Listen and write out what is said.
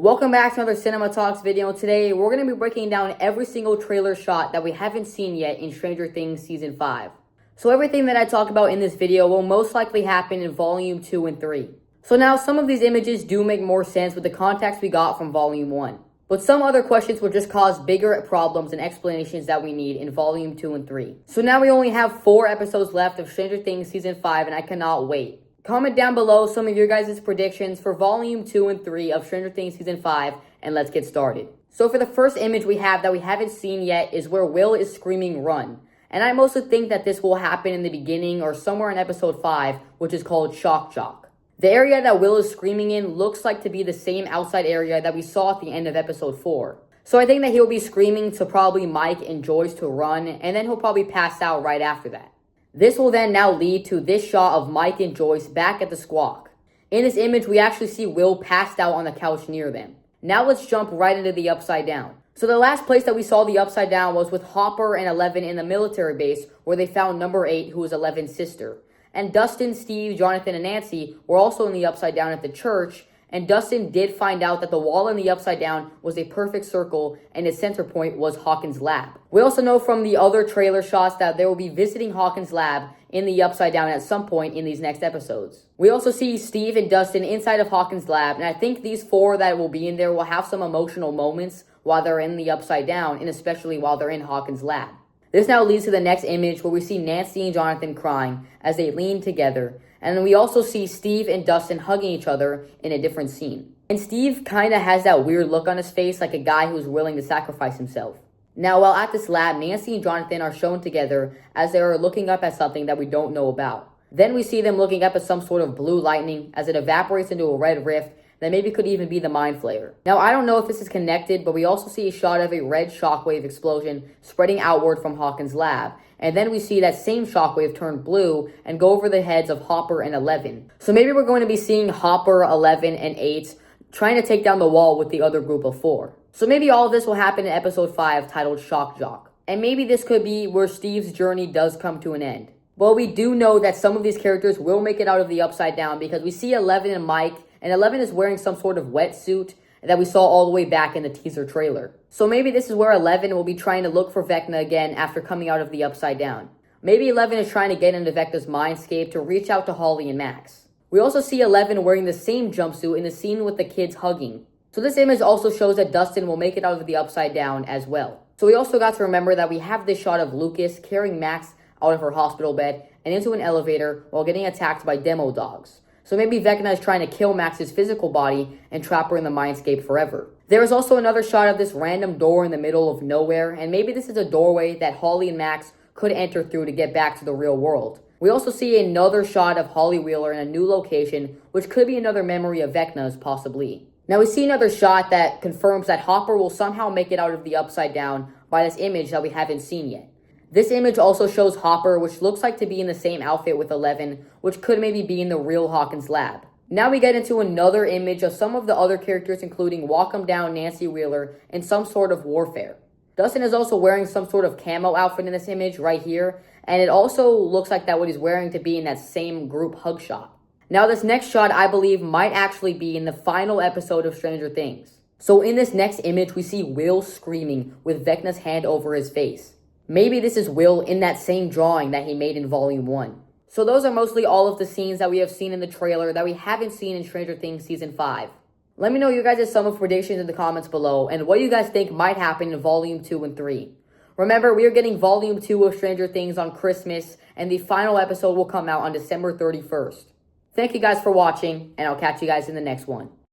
Welcome back to another Cinema Talks video. Today, we're going to be breaking down every single trailer shot that we haven't seen yet in Stranger Things Season 5. So everything that I talk about in this video will most likely happen in Volume 2 and 3. So now, some of these images do make more sense with the context we got from Volume 1. But some other questions will just cause bigger problems and explanations that we need in Volume 2 and 3. So now we only have 4 episodes left of Stranger Things Season 5, and I cannot wait. Comment down below some of your guys' predictions for Volume 2 and 3 of Stranger Things Season 5, and let's get started. So for the first image we have that we haven't seen yet is where Will is screaming run. And I mostly think that this will happen in the beginning or somewhere in Episode 5, which is called Shock Jock. The area that Will is screaming in looks like to be the same outside area that we saw at the end of Episode 4. So I think that he'll be screaming to probably Mike and Joyce to run, and then he'll probably pass out right after that. This will then now lead to this shot of Mike and Joyce back at the Squawk. In this image, we actually see Will passed out on the couch near them. Now let's jump right into the Upside Down. So the last place that we saw the Upside Down was with Hopper and Eleven in the military base where they found number 8, who was Eleven's sister. And Dustin, Steve, Jonathan, and Nancy were also in the Upside Down at the church, and Dustin did find out that the wall in the Upside Down was a perfect circle and its center point was Hawkins' lab. We also know from the other trailer shots that they will be visiting Hawkins' lab in the Upside Down at some point in these next episodes. We also see Steve and Dustin inside of Hawkins' lab, and I think these 4 that will be in there will have some emotional moments while they're in the Upside Down, and especially while they're in Hawkins' lab. This now leads to the next image where we see Nancy and Jonathan crying as they lean together. And then we also see Steve and Dustin hugging each other in a different scene. And Steve kind of has that weird look on his face like a guy who's willing to sacrifice himself. Now, while at this lab, Nancy and Jonathan are shown together as they are looking up at something that we don't know about. Then we see them looking up at some sort of blue lightning as it evaporates into a red rift that maybe could even be the Mind Flayer. Now, I don't know if this is connected, but we also see a shot of a red shockwave explosion spreading outward from Hawkins' lab. And then we see that same shockwave turn blue and go over the heads of Hopper and Eleven. So maybe we're going to be seeing Hopper, 11, and 8 trying to take down the wall with the other group of 4. So maybe all of this will happen in Episode 5 titled Shock Jock. And maybe this could be where Steve's journey does come to an end. Well, we do know that some of these characters will make it out of the Upside Down because we see 11 and Mike, and 11 is wearing some sort of wetsuit that we saw all the way back in the teaser trailer. So maybe this is where 11 will be trying to look for Vecna again after coming out of the Upside Down. Maybe 11 is trying to get into Vecna's mindscape to reach out to Holly and Max. We also see 11 wearing the same jumpsuit in the scene with the kids hugging. So this image also shows that Dustin will make it out of the Upside Down as well. So we also got to remember that we have this shot of Lucas carrying Max out of her hospital bed and into an elevator while getting attacked by demo dogs. So maybe Vecna is trying to kill Max's physical body and trap her in the mindscape forever. There is also another shot of this random door in the middle of nowhere, and maybe this is a doorway that Holly and Max could enter through to get back to the real world. We also see another shot of Holly Wheeler in a new location, which could be another memory of Vecna's possibly. Now we see another shot that confirms that Hopper will somehow make it out of the Upside Down by this image that we haven't seen yet. This image also shows Hopper, which looks like to be in the same outfit with 11, which could maybe be in the real Hawkins' lab. Now we get into another image of some of the other characters, including Walk 'Em Down, Nancy Wheeler, in some sort of warfare. Dustin is also wearing some sort of camo outfit in this image right here, and it also looks like that what he's wearing to be in that same group hug shot. Now this next shot I believe might actually be in the final episode of Stranger Things. So in this next image we see Will screaming with Vecna's hand over his face. Maybe this is Will in that same drawing that he made in Volume 1. So those are mostly all of the scenes that we have seen in the trailer that we haven't seen in Stranger Things Season 5. Let me know your guys' sum of predictions in the comments below and what you guys think might happen in Volume 2 and 3. Remember, we are getting Volume 2 of Stranger Things on Christmas, and the final episode will come out on December 31st. Thank you guys for watching, and I'll catch you guys in the next one.